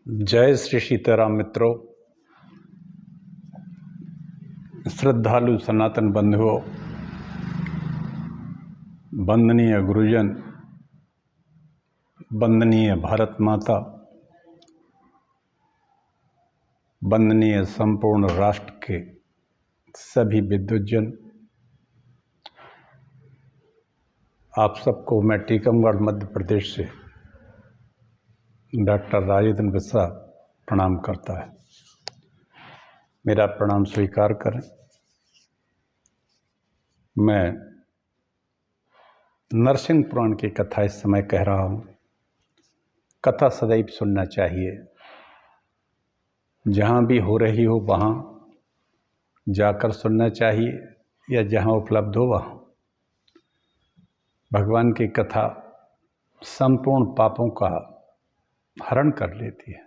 जय श्री सीताराम मित्रों, श्रद्धालु सनातन बंधुओं, वंदनीय गुरुजन, वंदनीय भारत माता, वंदनीय संपूर्ण राष्ट्र के सभी विद्वज्जन, आप सबको मैं टीकमगढ़ मध्य प्रदेश से डॉक्टर राजेंद्र मिश्रा प्रणाम करता है। मेरा प्रणाम स्वीकार करें। मैं नरसिंह पुराण की कथा इस समय कह रहा हूँ। कथा सदैव सुनना चाहिए। जहाँ भी हो रही हो वहाँ जाकर सुनना चाहिए या जहाँ उपलब्ध हो वहाँ। भगवान की कथा संपूर्ण पापों का हरण कर लेती है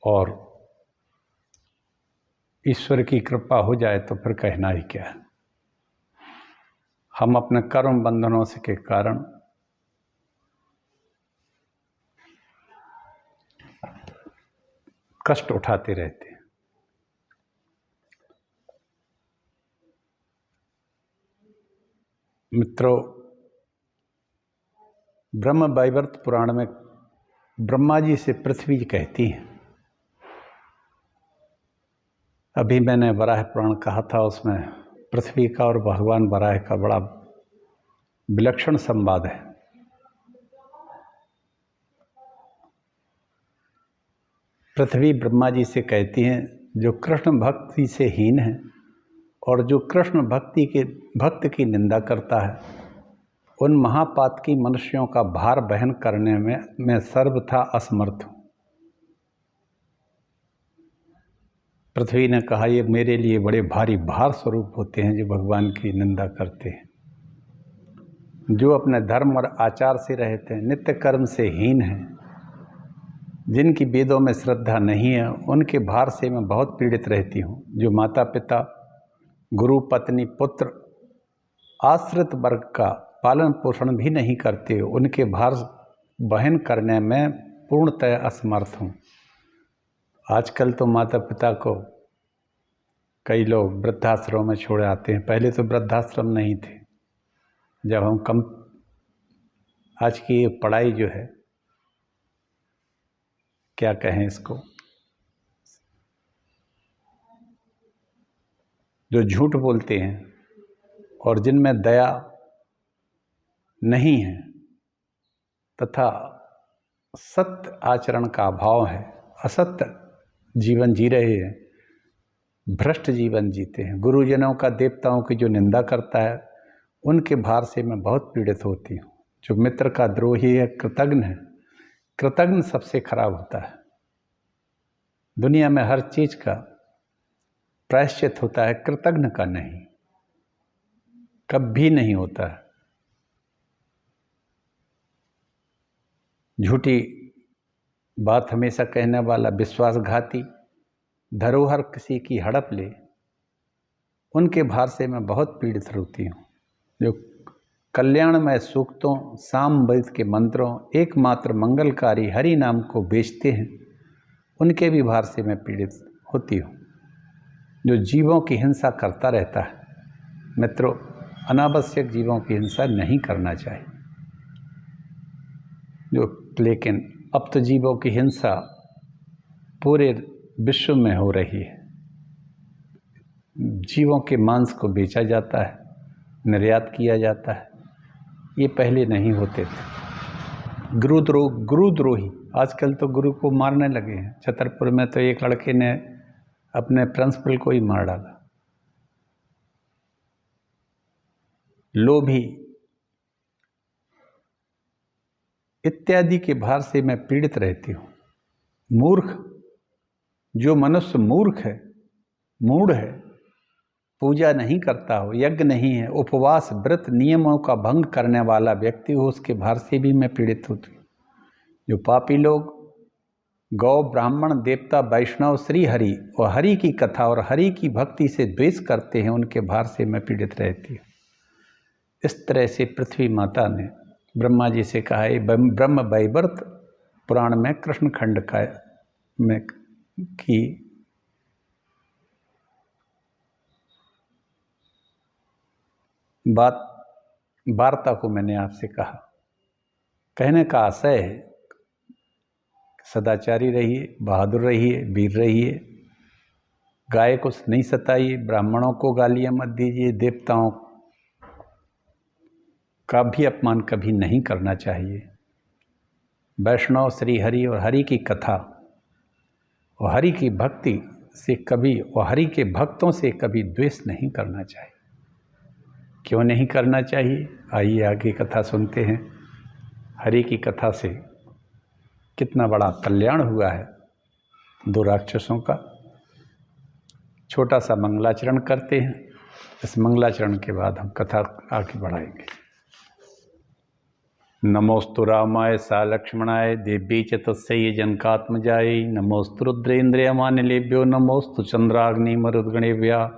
और ईश्वर की कृपा हो जाए तो फिर कहना ही क्या है। हम अपने कर्म बंधनों से के कारण कष्ट उठाते रहते हैं। मित्रों, ब्रह्म वैवर्त पुराण में ब्रह्मा जी से पृथ्वी कहती हैं। अभी मैंने वराह पुराण कहा था, उसमें पृथ्वी का और भगवान वराह का बड़ा विलक्षण संवाद है। पृथ्वी ब्रह्मा जी से कहती हैं, जो कृष्ण भक्ति से हीन है और जो कृष्ण भक्त की निंदा करता है, उन महापातकी मनुष्यों का भार वहन करने में मैं सर्वथा असमर्थ हूँ। पृथ्वी ने कहा, ये मेरे लिए बड़े भारी भार स्वरूप होते हैं जो भगवान की निंदा करते हैं, जो अपने धर्म और आचार से रहते हैं, नित्य कर्म से हीन हैं, जिनकी वेदों में श्रद्धा नहीं है, उनके भार से मैं बहुत पीड़ित रहती हूँ। जो माता पिता, गुरु, पत्नी, पुत्र, आश्रित वर्ग का पालन पोषण भी नहीं करते, उनके भार वहन करने में पूर्णतः असमर्थ हूँ। आजकल तो माता पिता को कई लोग वृद्धाश्रम में छोड़ आते हैं। पहले तो वृद्धाश्रम नहीं थे। जब हम आज की ये पढ़ाई जो है, क्या कहें इसको, जो झूठ बोलते हैं और जिनमें दया नहीं है तथा सत्य आचरण का अभाव है, असत्य जीवन जी रहे हैं, भ्रष्ट जीवन जीते हैं, गुरुजनों का, देवताओं की जो निंदा करता है, उनके भार से मैं बहुत पीड़ित होती हूँ। जो मित्र का द्रोही है, कृतघ्न है, कृतघ्न सबसे खराब होता है। दुनिया में हर चीज का प्रायश्चित होता है, कृतघ्न का नहीं, कभी नहीं होता है। झूठी बात हमेशा कहने वाला, विश्वासघाती, धरोहर किसी की हड़प ले, उनके भार से मैं बहुत पीड़ित होती हूँ। जो कल्याणमय सूक्तों, सामवेद के मंत्रों, एकमात्र मंगलकारी हरि नाम को बेचते हैं, उनके भी भार से मैं पीड़ित होती हूँ। जो जीवों की हिंसा करता रहता है, मित्रों, अनावश्यक जीवों की हिंसा नहीं करना चाहिए। लेकिन अब तो जीवों की हिंसा पूरे विश्व में हो रही है। जीवों के मांस को बेचा जाता है, निर्यात किया जाता है। ये पहले नहीं होते थे। गुरुद्रोही आजकल तो गुरु को मारने लगे हैं। छतरपुर में तो एक लड़के ने अपने प्रिंसिपल को ही मार डाला। लोभी इत्यादि के भार से मैं पीड़ित रहती हूँ। मूर्ख, जो मनुष्य मूर्ख है, मूढ़ है, पूजा नहीं करता हो, यज्ञ नहीं है, उपवास, व्रत, नियमों का भंग करने वाला व्यक्ति हो, उसके भार से भी मैं पीड़ित होती हूँ। जो पापी लोग गौ, ब्राह्मण, देवता, वैष्णव, श्री हरि और हरि की कथा और हरि की भक्ति से द्वेष करते हैं, उनके भार से मैं पीड़ित रहती हूँ। इस तरह से पृथ्वी माता ने ब्रह्मा जी से कहा, ब्रह्म वैवर्त पुराण में कृष्ण खंड का में की वार्ता को मैंने आपसे कहा। कहने का आशय है, सदाचारी रहिए, बहादुर रहिए, वीर रहिए, गाय को नहीं सताइए, ब्राह्मणों को गालियाँ मत दीजिए, देवताओं का भी अपमान कभी नहीं करना चाहिए। वैष्णव, श्री हरि और हरि की कथा और हरि की भक्ति से कभी और हरि के भक्तों से कभी द्वेष नहीं करना चाहिए। क्यों नहीं करना चाहिए? आइए आगे कथा सुनते हैं। हरि की कथा से कितना बड़ा कल्याण हुआ है दो राक्षसों का। छोटा सा मंगलाचरण करते हैं। इस मंगलाचरण के बाद हम कथा आगे बढ़ाएंगे। नमोस्तु रामाय सा लक्ष्मणाय देवी च तस्यै जनकात्मजायै नमोस्तु रुद्रेन्द्रियमानिलेभ्यो नमोस्तु चंद्राग्नि मरुद्गणेभ्यः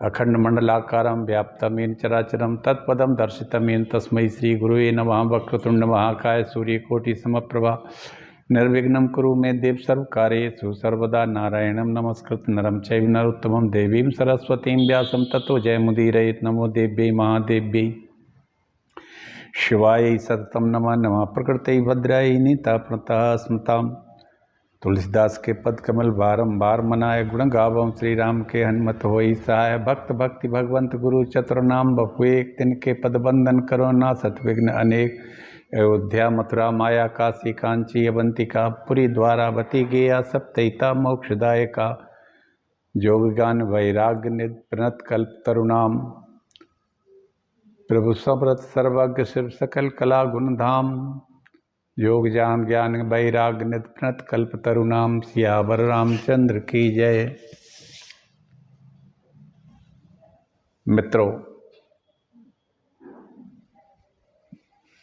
अखंड मंडलाकारं व्याप्तमेन चराचरं तत्पदं दर्शितमेन तस्मै श्री गुरुवे नमः। वक्रतुंड महाकाय सूर्यकोटि समप्रभा निर्विघ्नं कुरु मे देव सर्वकार्येषु सर्वदा। नारायणं नमस्कृत्य नरं चैव नरोत्तमं देवीं सरस्वतीं व्यासं ततो जयमुदीरयेत्। नमो देव्यै महादेव्यै शिवाय सततं नमः। नमः प्रकृतै भद्रायै नीता स्मृतां। तुलसीदास के पद कमल बारंबार मनाए, गुण गावम श्री राम के हनुमत होई सहाय। भक्त भक्ति भगवंत गुरु चतुर नाम बपुए, तिनके पद बंदन करो ना सतविघ्न अनेक। अयोध्या मथुरा माया काशी कांची अवंतिका, पुरी द्वारावती गया सप्तैता मोक्षदायका। जोग ज्ञान वैराग्य निध प्रणत कल्प तरुणाम, प्रभु समृत सर्वज्ञ शिव सकल कला गुण धाम। योग ज्ञान ज्ञान वैराग्य निध प्रणत कल्प तरुणाम। सियावर रामचंद्र की जय। मित्रों,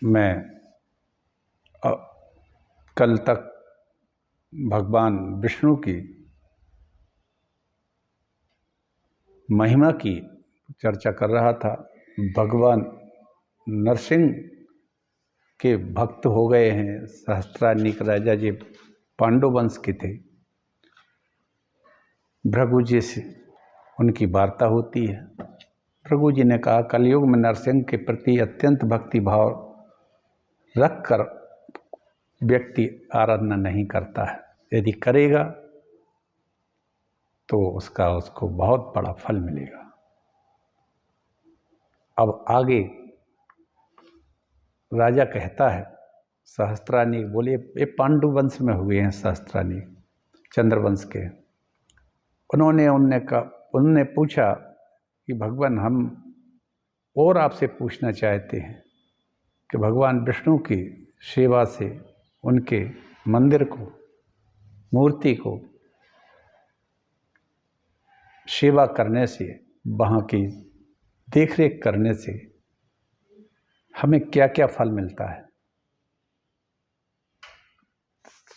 मैं कल तक भगवान विष्णु की महिमा की चर्चा कर रहा था। भगवान नरसिंह के भक्त हो गए हैं। सहस्त्रानीक राजा जी पांडु वंश के थे। भृगु जी से उनकी वार्ता होती है। भृगु जी ने कहा, कलयुग में नरसिंह के प्रति अत्यंत भक्ति भाव रखकर व्यक्ति आराधना नहीं करता है। यदि करेगा तो उसको बहुत बड़ा फल मिलेगा। अब आगे राजा कहता है, सहस्त्रानीक बोले, ये पांडु वंश में हुए हैं सहस्त्रानीक, चंद्रवंश के। उन्होंने पूछा कि भगवान, हम और आपसे पूछना चाहते हैं कि भगवान विष्णु की सेवा से, उनके मंदिर को, मूर्ति को सेवा करने से, वहाँ की देखरेख करने से हमें क्या क्या फल मिलता है।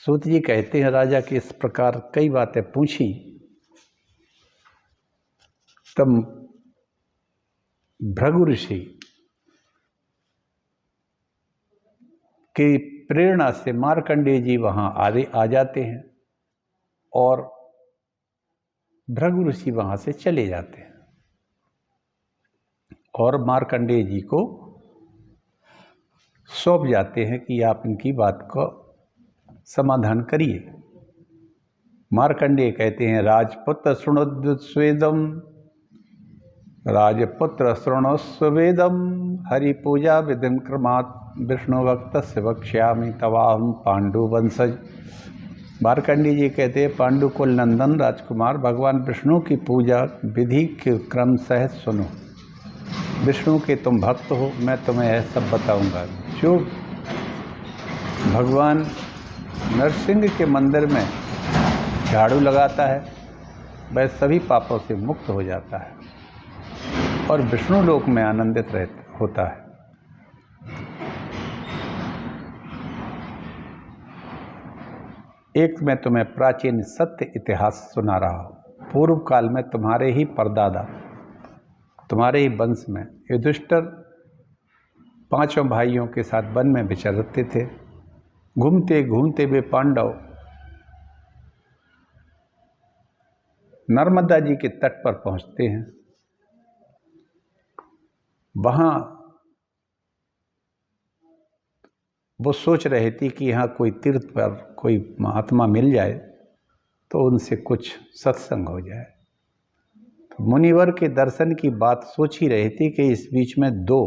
सूत जी कहते हैं, राजा की इस प्रकार कई बातें पूछी, तब भृगु ऋषि की प्रेरणा से मार्कंडेय जी वहाँ आ जाते हैं और भृगु ऋषि वहाँ से चले जाते हैं और मार्कंडेय जी को सौंप जाते हैं कि आप इनकी बात को समाधान करिए। मार्कंडेय कहते हैं, राजपुत्र शृणुस्वेदम, राजपुत्र शृणुस्वेदम, हरि पूजा विधिं क्रमात् विष्णु भक्तस्य वक्ष्यामि तवाहं पांडु वंशज। मार्कंडेय जी कहते हैं, पांडु कुल नंदन राजकुमार, भगवान विष्णु की पूजा विधि के क्रम सहित सुनो। विष्णु के तुम भक्त हो, मैं तुम्हें यह सब बताऊंगा। जो भगवान नरसिंह के मंदिर में झाड़ू लगाता है वह सभी पापों से मुक्त हो जाता है और विष्णु लोक में आनंदित होता है। एक मैं तुम्हें प्राचीन सत्य इतिहास सुना रहा हूँ। पूर्व काल में तुम्हारे ही परदादा, तुम्हारे ही वंश में युधिष्ठिर पांचों भाइयों के साथ वन में विचरते थे। घूमते घूमते वे पांडव नर्मदा जी के तट पर पहुंचते हैं। वहां वो सोच रहे थे कि यहाँ कोई तीर्थ पर कोई महात्मा मिल जाए तो उनसे कुछ सत्संग हो जाए। तो मुनिवर के दर्शन की बात सोच ही रहे थे कि इस बीच में दो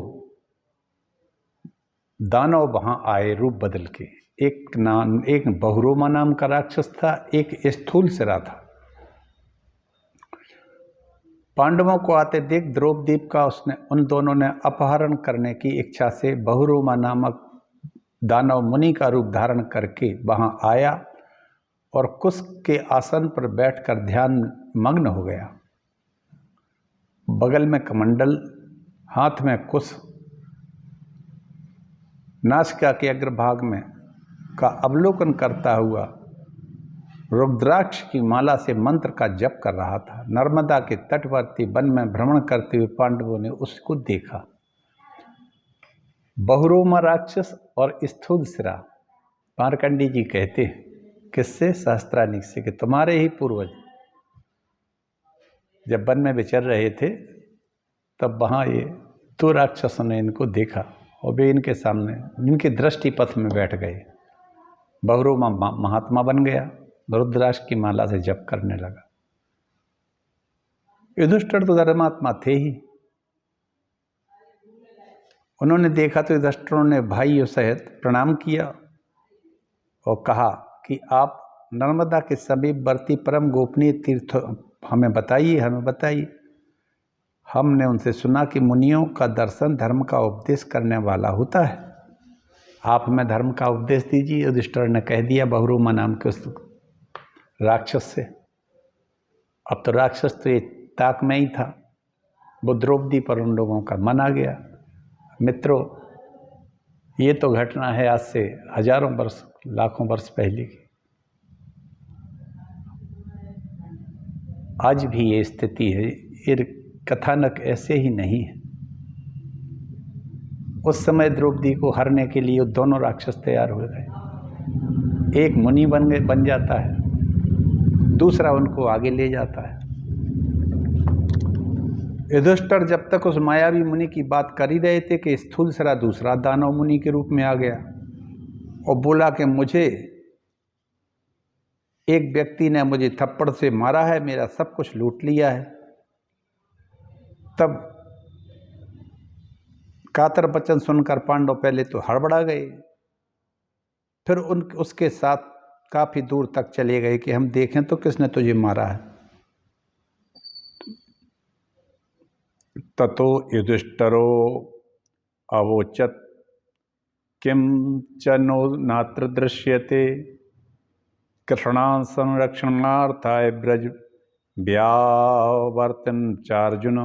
दानव वहां आए रूप बदल के। एक बहुरोमा नाम का राक्षस था, एक स्थूलशिरा था। पांडवों को आते देख द्रौपदी का उन दोनों ने अपहरण करने की इच्छा से बहुरोमा नामक दानव मुनि का रूप धारण करके वहां आया और कुश के आसन पर बैठकर ध्यान मग्न हो गया। बगल में कमंडल, हाथ में कुश, नासिका के अग्रभाग में का अवलोकन करता हुआ रुद्राक्ष की माला से मंत्र का जप कर रहा था। नर्मदा के तटवर्ती वन में भ्रमण करते हुए पांडवों ने उसको देखा। बहुरोमा राक्षस और स्थूलशिरा। मार्कंडी जी कहते हैं किससे? सहस्त्रानीक से, कि तुम्हारे ही पूर्वज जब वन में विचर रहे थे तब वहाँ ये दो राक्षसों ने इनको देखा और वे इनके सामने इनके दृष्टि पथ में बैठ गए। बहुरोमा महात्मा बन गया, रुद्राक्ष की माला से जप करने लगा। युधिष्ठिर तो धर्मात्मा थे ही। उन्होंने देखा तो युधिष्ठिरों ने भाइयों सहित प्रणाम किया और कहा कि आप नर्मदा के समीपवर्ती परम गोपनीय तीर्थ हमें बताइए। हमने उनसे सुना कि मुनियों का दर्शन धर्म का उपदेश करने वाला होता है। आप हमें धर्म का उपदेश दीजिए। युधिष्ठिर ने कह दिया बहुरोमा नाम के उस राक्षस से। अब तो राक्षस तो ये ताक में ही था। वो द्रौपदी पर उन लोगों का मन आ गया। मित्रों, ये तो घटना है आज से हजारों वर्ष, लाखों वर्ष पहले की। आज भी ये स्थिति है। ये कथानक ऐसे ही नहीं है। उस समय द्रौपदी को हरने के लिए दोनों राक्षस तैयार हो गए। एक मुनि बन जाता है, दूसरा उनको आगे ले जाता है। युधिष्ठिर जब तक उस मायावी मुनि की बात कर ही रहे थे कि स्थूलशिरा दूसरा दानव मुनि के रूप में आ गया और बोला कि मुझे एक व्यक्ति ने मुझे थप्पड़ से मारा है, मेरा सब कुछ लूट लिया है। तब कातर वचन सुनकर पांडव पहले तो हड़बड़ा गए, फिर उसके साथ काफी दूर तक चले गए कि हम देखें तो किसने तुझे मारा है। ततो युधिष्ठिरो अवोचत किम च नो नात्र दृश्यते कृष्णा संरक्षणार्थाय ब्रज व्यावर्तन चार्जुन।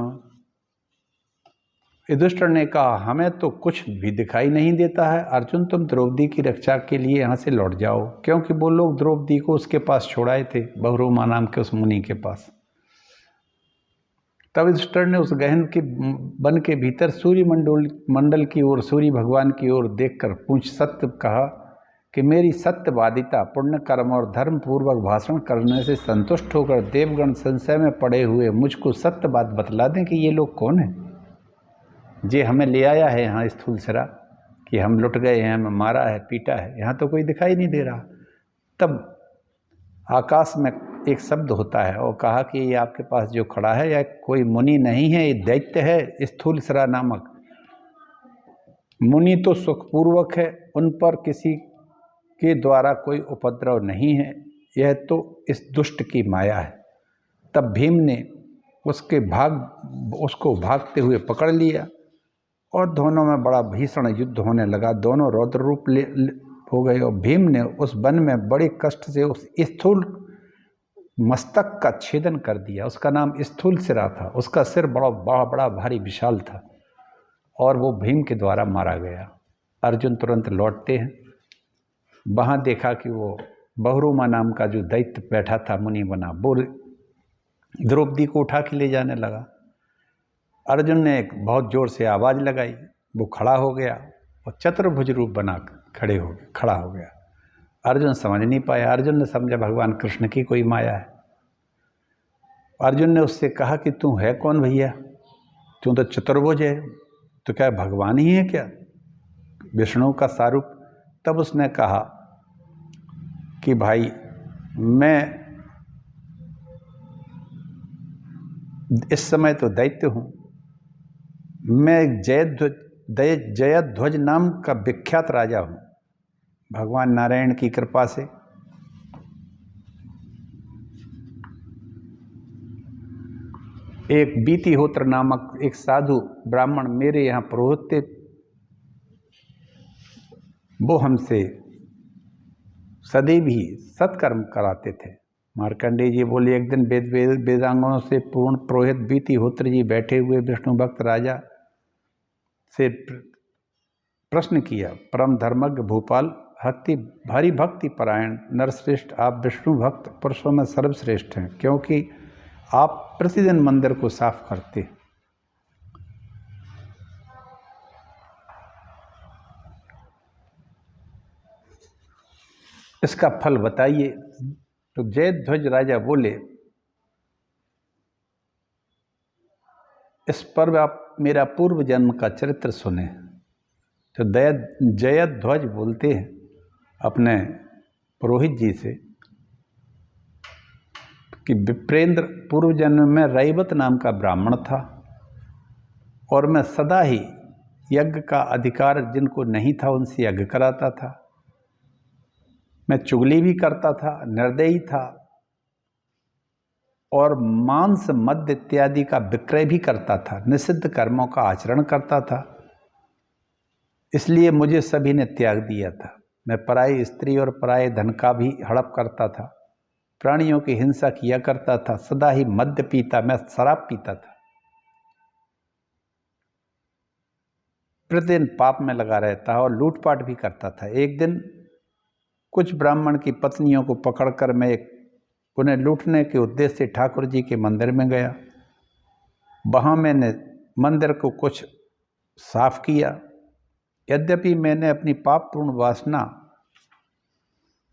युधिष्ठिर ने कहा, हमें तो कुछ भी दिखाई नहीं देता है। अर्जुन, तुम द्रौपदी की रक्षा के लिए यहाँ से लौट जाओ, क्योंकि वो लोग द्रौपदी को उसके पास छोड़ाए थे, बहुरोमा नाम के उस मुनि के पास। तब युधिष्ठिर ने उस गहन के वन के भीतर सूर्य मंडल की ओर, सूर्य भगवान की ओर देखकर पूछ सत्य कहा कि मेरी सत्यवादिता, पुण्य कर्म और धर्म पूर्वक भाषण करने से संतुष्ट होकर देवगण संशय में पड़े हुए मुझको सत्य बात बतला दें कि ये लोग कौन हैं, जे हमें ले आया है यहाँ स्थूलशिरा, कि हम लुट गए हैं, हमें मारा है, पीटा है, यहाँ तो कोई दिखाई नहीं दे रहा। तब आकाश में एक शब्द होता है और कहा कि ये आपके पास जो खड़ा है यह कोई मुनि नहीं है, ये दैत्य है, स्थूलशिरा नामक। मुनि तो सुखपूर्वक है, उन पर किसी के द्वारा कोई उपद्रव नहीं है, यह तो इस दुष्ट की माया है। तब भीम ने उसको भागते हुए पकड़ लिया और दोनों में बड़ा भीषण युद्ध होने लगा। दोनों रौद्र रूप हो गए और भीम ने उस वन में बड़े कष्ट से उस स्थूल मस्तक का छेदन कर दिया। उसका नाम स्थूलशिरा था। उसका सिर बड़ा भारी विशाल था और वो भीम के द्वारा मारा गया। अर्जुन तुरंत लौटते हैं, वहाँ देखा कि वो बहुरोमा नाम का जो दैत्य बैठा था, मुनि बना, वो द्रौपदी को उठा के ले जाने लगा। अर्जुन ने एक बहुत जोर से आवाज़ लगाई, वो खड़ा हो गया और चतुर्भुज रूप बना खड़ा हो गया। अर्जुन समझ नहीं पाया। अर्जुन ने समझा भगवान कृष्ण की कोई माया है। अर्जुन ने उससे कहा कि तू है कौन भैया, तू तो चतुर्भुज है, तो क्या भगवान ही है क्या, विष्णु का स्वरूप। तब उसने कहा कि भाई मैं इस समय तो दैत्य हूँ, मैं जयध्वज नाम का विख्यात राजा हूँ भगवान नारायण की कृपा से। एक बीतिहोत्र नामक एक साधु ब्राह्मण मेरे यहाँ पुरोहित थे, वो हमसे सदैव ही सत्कर्म कराते थे। मार्कंडेय जी बोले, एक दिन वेदांगों से पूर्ण पुरोहित बीतिहोत्र जी बैठे हुए विष्णु भक्त राजा से प्रश्न किया, परम धर्मज्ञ भूपाल, भारी भक्ति परायण नरश्रेष्ठ, आप विष्णु भक्त पुरुषों में सर्वश्रेष्ठ हैं, क्योंकि आप प्रतिदिन मंदिर को साफ करते। इसका फल बताइए। तो जयध्वज राजा बोले, इस पर आप मेरा पूर्व जन्म का चरित्र सुने। तो जयध्वज बोलते हैं अपने पुरोहित जी से कि विप्रेंद्र, पूर्व जन्म में रैवत नाम का ब्राह्मण था और मैं सदा ही यज्ञ का अधिकार जिनको नहीं था उनसे यज्ञ कराता था। मैं चुगली भी करता था, निर्दयी था और मांस मद्य इत्यादि का विक्रय भी करता था, निषिद्ध कर्मों का आचरण करता था। इसलिए मुझे सभी ने त्याग दिया था। मैं पराई स्त्री और पराये धन का भी हड़प करता था, प्राणियों की हिंसा किया करता था, सदा ही मद्य पीता, मैं शराब पीता था, प्रतिदिन पाप में लगा रहता और लूटपाट भी करता था। एक दिन कुछ ब्राह्मण की पत्नियों को पकड़कर मैं उन्हें लूटने के उद्देश्य से ठाकुर जी के मंदिर में गया। वहाँ मैंने मंदिर को कुछ साफ किया। यद्यपि मैंने अपनी पापपूर्ण वासना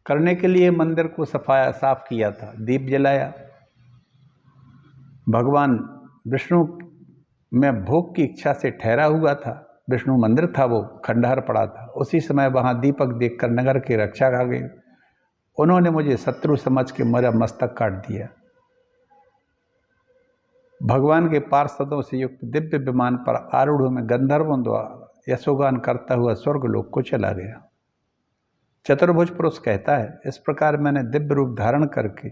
करने के लिए मंदिर को साफ किया था, दीप जलाया। भगवान विष्णु में भोग की इच्छा से ठहरा हुआ था, विष्णु मंदिर था, वो खंडहर पड़ा था। उसी समय वहाँ दीपक देखकर नगर के रक्षक आ गए। उन्होंने मुझे शत्रु समझ के मेरा मस्तक काट दिया। भगवान के पार्षदों से युक्त दिव्य विमान पर आरूढ़ में गंधर्वों द्वारा यशोगान करता हुआ स्वर्ग लोक को चला गया। चतुर्भुज पुरुष कहता है, इस प्रकार मैंने दिव्य रूप धारण करके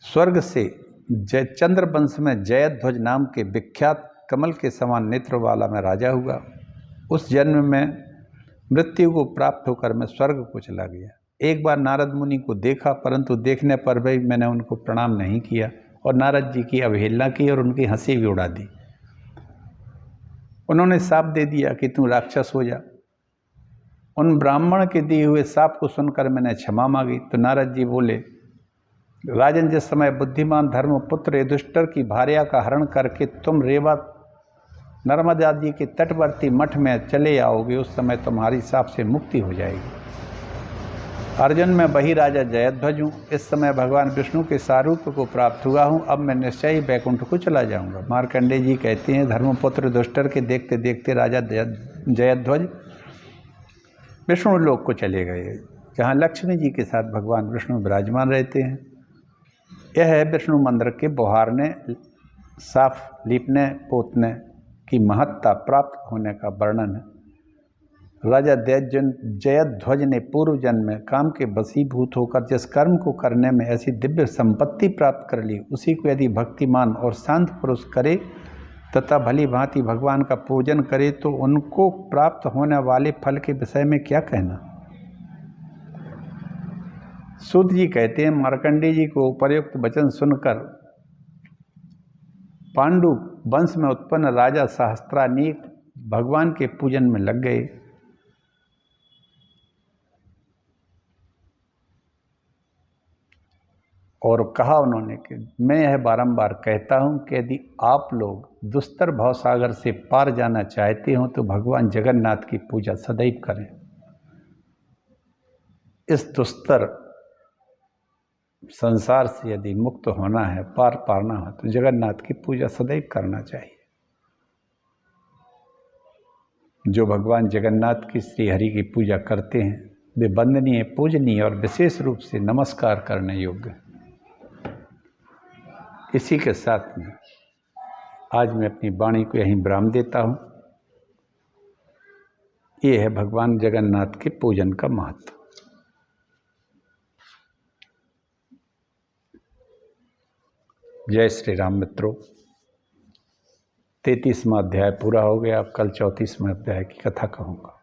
स्वर्ग से चंद्र वंश में जयध्वज नाम के विख्यात कमल के समान नेत्र वाला मैं राजा हुआ। उस जन्म में मृत्यु को प्राप्त होकर मैं स्वर्ग को चला गया। एक बार नारद मुनि को देखा, परंतु देखने पर भी मैंने उनको प्रणाम नहीं किया और नारद जी की अवहेलना की और उनकी हंसी भी उड़ा दी। उन्होंने शाप दे दिया कि तू राक्षस हो जा। उन ब्राह्मण के दिए हुए शाप को सुनकर मैंने क्षमा मांगी तो नारद जी बोले, राजन, जिस समय बुद्धिमान धर्मपुत्र युधिष्ठिर की भार्या का हरण करके तुम रेवा नर्मदा जी के तटवर्ती मठ में चले आओगे, उस समय तुम्हारी शाप से मुक्ति हो जाएगी। अर्जुन, मैं वही राजा जयध्वज हूँ। इस समय भगवान विष्णु के स्वरूप को प्राप्त हुआ हूँ। अब मैं निश्चय ही बैकुंठ को चला जाऊँगा। मार्कंडेय जी कहते हैं, धर्मपुत्र युधिष्ठिर के देखते देखते राजा जयध्वज विष्णु लोक को चले गए, जहाँ लक्ष्मी जी के साथ भगवान विष्णु विराजमान रहते हैं। यह है विष्णु मंदिर के बुहारने, साफ लीपने पोतने की महत्ता प्राप्त होने का वर्णन है। राजा जयध्वज ने पूर्व जन्म में काम के वशीभूत होकर जिस कर्म को करने में ऐसी दिव्य संपत्ति प्राप्त कर ली, उसी को यदि भक्तिमान और शांत पुरुष करे तथा भली भांति भगवान का पूजन करे तो उनको प्राप्त होने वाले फल के विषय में क्या कहना। सूत जी कहते हैं, मार्कंडेय जी को उपर्युक्त वचन सुनकर पांडु वंश में उत्पन्न राजा सहस्त्रानीक भगवान के पूजन में लग गए। और कहा उन्होंने कि मैं यह बारंबार कहता हूं कि यदि आप लोग दुस्तर भवसागर से पार जाना चाहते हो तो भगवान जगन्नाथ की पूजा सदैव करें। इस दुस्तर संसार से यदि मुक्त होना है, पार पाना है, तो जगन्नाथ की पूजा सदैव करना चाहिए। जो भगवान जगन्नाथ की श्री हरि की पूजा करते हैं वे वंदनीय, पूजनीय और विशेष रूप से नमस्कार करने योग्य हैं। इसी के साथ में आज मैं अपनी वाणी को यहीं विराम देता हूँ। ये है भगवान जगन्नाथ के पूजन का महत्व। जय श्री राम मित्रों। 33वां अध्याय पूरा हो गया। अब कल 34वां अध्याय की कथा कहूँगा।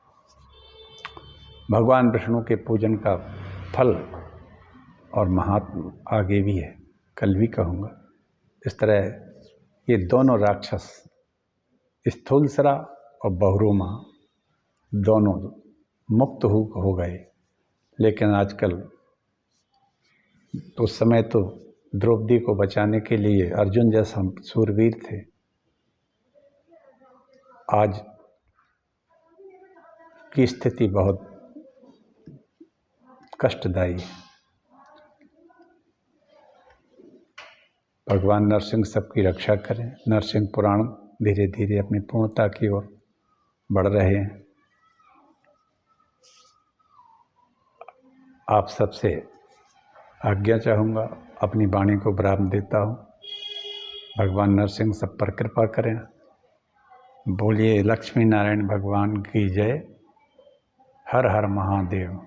भगवान विष्णु के पूजन का फल और महात्म आगे भी है, कल भी कहूँगा। इस तरह ये दोनों राक्षस स्थूलसरा और बहुरूमा दोनों मुक्त हो गए, लेकिन आजकल तो उस समय तो द्रौपदी को बचाने के लिए अर्जुन जैसा सूरवीर थे, आज की स्थिति बहुत कष्टदायी है। भगवान नरसिंह सबकी रक्षा करें। नरसिंह पुराण धीरे धीरे अपनी पूर्णता की ओर बढ़ रहे हैं। आप सबसे आज्ञा चाहूँगा, अपनी वाणी को विराम देता हूँ। भगवान नरसिंह सब पर कृपा करें। बोलिए लक्ष्मी नारायण भगवान की जय। हर हर महादेव।